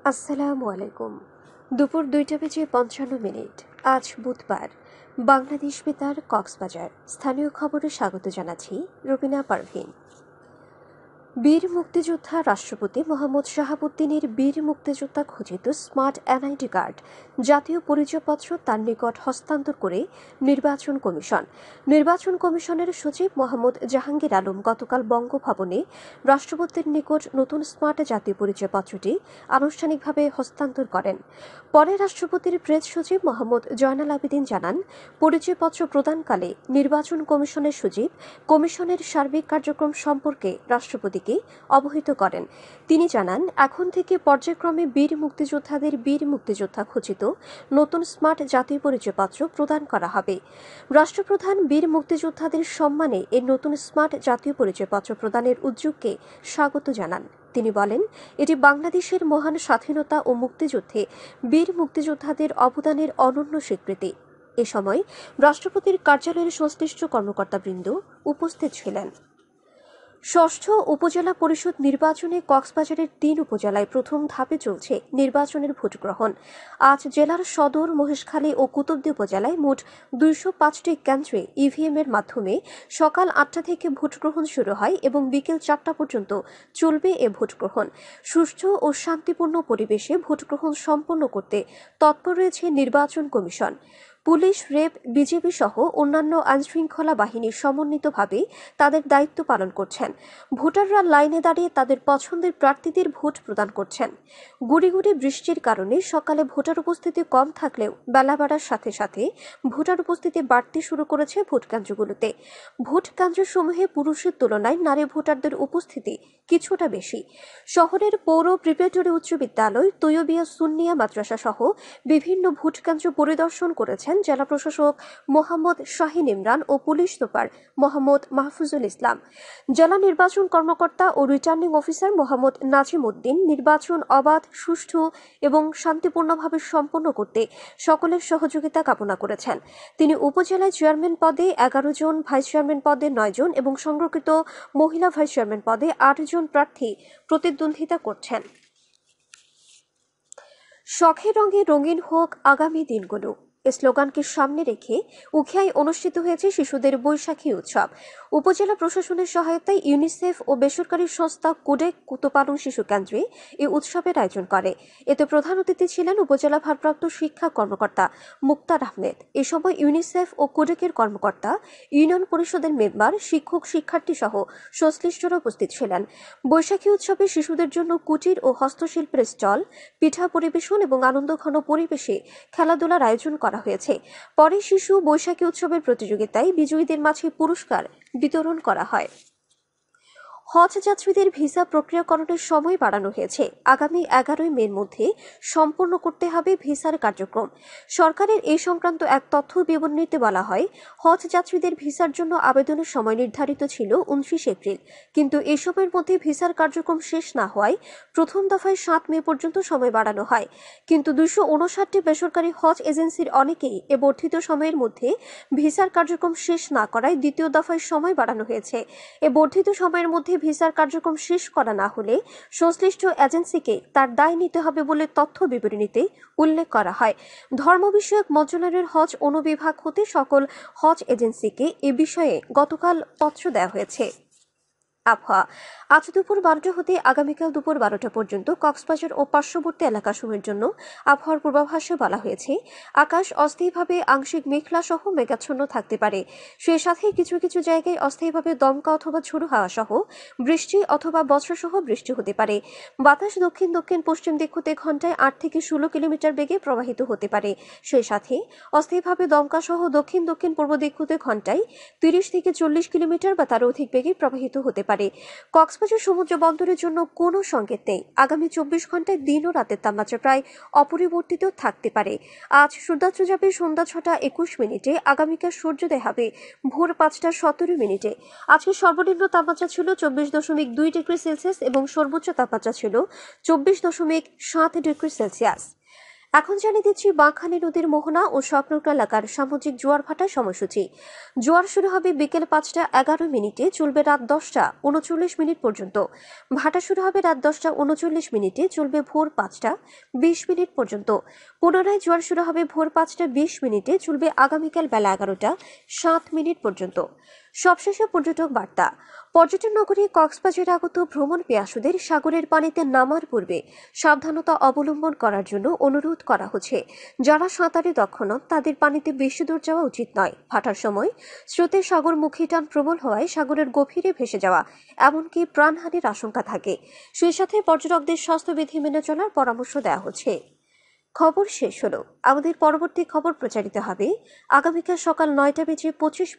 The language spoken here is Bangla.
আসসালামু আলাইকুম। দুপুর 2:55 আজ বুধবার। বাংলাদেশ বেতার কক্সবাজার স্থানীয় খবরে স্বাগত জানাচ্ছি রুবিনা পারভিন। বীর মুক্তিযোদ্ধা রাষ্ট্রপতি মোহাম্মদ শাহাবুদ্দিনের বীর মুক্তিযোদ্ধা খচিত স্মার্ট এনআইডি কার্ড জাতীয় পরিচয়পত্র তার নিকট হস্তান্তর করে নির্বাচন কমিশন। নির্বাচন কমিশনের সচিব মোহাম্মদ জাহাঙ্গীর আলম গতকাল বঙ্গভবনে রাষ্ট্রপতির নিকট নতুন স্মার্ট জাতীয় পরিচয়পত্রটি আনুষ্ঠানিকভাবে হস্তান্তর করেন। পরে রাষ্ট্রপতির প্রেস সচিব মোহাম্মদ জয়নাল আবেদিন জানান, পরিচয়পত্র প্রদানকালে নির্বাচন কমিশনের সচিব কমিশনের সার্বিক কার্যক্রম সম্পর্কে রাষ্ট্রপতিকে অবহিত করেন। তিনি জানান, এখন থেকে পর্যায়ক্রমে বীর মুক্তিযোদ্ধাদের বীর মুক্তিযোদ্ধা খচিত নতুন স্মার্ট জাতীয় পরিচয়পত্র প্রদান করা হবে। রাষ্ট্রপ্রধান বীর মুক্তিযোদ্ধাদের সম্মানে এই নতুন স্মার্ট জাতীয় পরিচয়পত্র প্রদানের উদ্যোগকে স্বাগত জানান। তিনি বলেন, এটি বাংলাদেশের মহান স্বাধীনতা ও মুক্তিযুদ্ধে বীর মুক্তিযোদ্ধাদের অবদানের অনন্য স্বীকৃতি। এ সময় রাষ্ট্রপতির কার্যালয়ের সংশ্লিষ্ট কর্মকর্তাবৃন্দ উপস্থিত ছিলেন। ষষ্ঠ উপজেলা পরিষদ নির্বাচনে কক্সবাজারের 3 উপজেলায় প্রথম ধাপে চলছে নির্বাচনের ভোটগ্রহণ। আজ জেলার সদর, মহেশখালী ও কুতুবদী উপজেলায় মোট 205টি কেন্দ্রে ইভিএম এর মাধ্যমে সকাল 8টা থেকে ভোটগ্রহণ শুরু হয় এবং বিকেল 4টা পর্যন্ত চলবে এ ভোটগ্রহণ। সুষ্ঠু ও শান্তিপূর্ণ পরিবেশে ভোটগ্রহণ সম্পন্ন করতে তৎপর রয়েছে নির্বাচন কমিশন। পুলিশ, র্যাব, বিজিবি সহ অন্যান্য আইনশৃঙ্খলা বাহিনী সমন্বিতভাবে তাদের দায়িত্ব পালন করছেন। ভোটাররা লাইনে দাঁড়িয়ে তাদের পছন্দের প্রার্থীদের ভোট প্রদান করছেন। গুড়ি গুড়ি বৃষ্টির কারণে সকালে ভোটার উপস্থিতি কম থাকলেও বেলা বাড়ার সাথে সাথে ভোটার উপস্থিতি বাড়তে শুরু করেছে ভোটকেন্দ্রগুলোতে। ভোটকেন্দ্রসমূহে পুরুষের তুলনায় নারী ভোটারদের উপস্থিতি কিছুটা বেশি। শহরের পৌর প্রিপারেটরি উচ্চ বিদ্যালয়, তৈয়বিয়া সুন্নিয়া মাদ্রাসা সহ বিভিন্ন ভোটকেন্দ্র পরিদর্শন করেছেন জেলা প্রশাসক মোহাম্মদ শাহিন ইমরান ও পুলিশ সুপার মোহাম্মদ মাহফুজুল ইসলাম। জেলা নির্বাচন কর্মকর্তা ও রিটার্নিং অফিসার মোহাম্মদ নাজিম উদ্দিন নির্বাচন অবাধ, সুষ্ঠু এবং শান্তিপূর্ণভাবে সম্পন্ন করতে সকলের সহযোগিতা কামনা করেছেন। তিনি উপজেলায় চেয়ারম্যান পদে 11 জন, ভাইস চেয়ারম্যান পদে 9 জন এবং সংরক্ষিত মহিলা ভাইস চেয়ারম্যান পদে 8 জন প্রার্থী প্রতিদ্বন্দ্বিতা করছেন। শখে রঙে রঙিন হোক আগামী দিনগুলো, এ স্লোগানকে সামনে রেখে উখিয়ায় অনুষ্ঠিত হয়েছে শিশুদের বৈশাখী উৎসব। উপজেলা প্রশাসনের সহায়তায় ইউনিসেফ ও বেসরকারি সংস্থা কোডেক কুতুপালং শিশু কেন্দ্রে এই উৎসবের আয়োজন করে। এতে প্রধান অতিথি ছিলেন উপজেলা ভারপ্রাপ্ত শিক্ষা কর্মকর্তা মুক্তার আহমেদ। এ সময় ইউনিসেফ ও কোডেকের কর্মকর্তা, ইউনিয়ন পরিষদের মেম্বার, শিক্ষক, শিক্ষার্থী সহ সংশ্লিষ্টরা উপস্থিত ছিলেন। বৈশাখী উৎসবে শিশুদের জন্য কুটির ও হস্তশিল্পের স্টল, পিঠা পরিবেশন এবং আনন্দঘন পরিবেশে খেলাধুলার আয়োজন করা হয়েছে। পরে শিশু বৈশাখী উৎসবের প্রতিযোগিতায় বিজয়ীদের মাঝে পুরস্কার বিতরণ করা হয়। হজ যাত্রীদের ভিসা প্রক্রিয়াকরণের সময় বাড়ানো হয়েছে। আগামী 11 মের মধ্যে সম্পন্ন করতে হবে ভিসার কার্যক্রম। সরকারের এই সংক্রান্ত এক তথ্য বিবরণীতে বলা হয়, হজ যাত্রীদের ভিসার জন্য আবেদনের সময় নির্ধারিত ছিল 29 এপ্রিল, কিন্তু এই সময়ের মধ্যে ভিসার কার্যক্রম শেষ না হওয়ায় প্রথম দফায় 7 মে পর্যন্ত সময় বাড়ানো হয়। কিন্তু 259টি বেসরকারি হজ এজেন্সির অনেকেই এ বর্ধিত সময়ের মধ্যে ভিসার কার্যক্রম শেষ না করায় দ্বিতীয় দফায় সময় বাড়ানো হয়েছে। এ বর্ধিত সময়ের মধ্যে ভিসার কার্যক্রম শেষ করা না হলে সংশ্লিষ্ট এজেন্সিকে তার দায় নিতে হবে বলে তথ্য বিবরণীতে উল্লেখ করা হয়। ধর্ম বিষয়ক মন্ত্রণালয়ের হজ অনুবিভাগ হতে সকল হজ এজেন্সিকে এ বিষয়ে গতকাল পত্র দেওয়া হয়েছে। আবহাওয়া। আজ দুপুর 12টা হতে আগামীকাল দুপুর 12টা পর্যন্ত কক্সবাজার ও পার্শ্ববর্তী এলাকাসমূহের জন্য আবহাওয়ার পূর্বাভাসে বলা হয়েছে, আকাশ অস্থায়ীভাবে আংশিক মেঘলা সহ মেঘাচ্ছন্ন থাকতে পারে। সেই সাথে কিছু কিছু জায়গায় অস্থায়ীভাবে দমকা অথবা ঝোড়ো হাওয়া সহ বৃষ্টি অথবা বজ্র সহ বৃষ্টি হতে পারে। বাতাস দক্ষিণ দক্ষিণ পশ্চিম দিক হতে ঘন্টায় 8 থেকে 16 কিলোমিটার বেগে প্রবাহিত হতে পারে। সেই সাথে অস্থায়ীভাবে দমকা সহ দক্ষিণ দক্ষিণ পূর্ব দিক হতে ঘন্টায় 30 থেকে 40 কিলোমিটার বা তার অধিক বেগে প্রবাহিত হতে পারে। কক্সবাজার সমুদ্র বন্দরের জন্য কোনো সংকেত নেই। আগামী 24 ঘন্টায় দিন ও রাতের তাপমাত্রা প্রায় অপরিবর্তিত থাকতে পারে। আজ সূর্যাস্ত যাবে সন্ধ্যা 6টা 21 মিনিটে, আগামীকাল সূর্যোদয় হবে ভোর 5টা 17 মিনিটে। আজকে সর্বনিম্ন তাপমাত্রা ছিল 24.2 ডিগ্রি সেলসিয়াস এবং সর্বোচ্চ তাপমাত্রা ছিল 24.7 ডিগ্রি সেলসিয়াস। এখন জানিয়ে দিচ্ছি বাঁকখালী নদীর মোহনা ও স্বপ্নগ্রা এলাকার সামুদ্রিক জোয়ার ভাটার সময়সূচি। জোয়ার শুরু হবে বিকেল 5:11 চলবে রাত 10:39 পর্যন্ত। ভাটা শুরু হবে রাত 10:39 চলবে ভোর 5:20 পর্যন্ত। পুনরায় জোয়ার শুরু হবে ভোর 5:20 চলবে আগামীকাল বেলা 11:07 পর্যন্ত। সবশেষে পর্যটক বার্তা। পর্যটন নগরী কক্সবাজারে আগত ভ্রমণ পিয়াসুদের সাগরের পানিতে নামার পূর্বে সাবধানতা অবলম্বন করার জন্য অনুরোধ করা হচ্ছে। যারা সাঁতারে দক্ষ নন তাদের পানিতে বেশি দূর যাওয়া উচিত নয়। ভাটার সময় স্রোতে সাগরমুখী টান প্রবল হওয়ায় সাগরের গভীরে ভেসে যাওয়া এমনকি প্রাণহানির আশঙ্কা থাকে। সেই সাথে পর্যটকদের স্বাস্থ্যবিধি মেনে চলার পরামর্শ দেওয়া হচ্ছে। খবর শেষ হলো। আমাদের পরবর্তী খবর প্রচারিত হবে আগামীকাল সকাল 9:25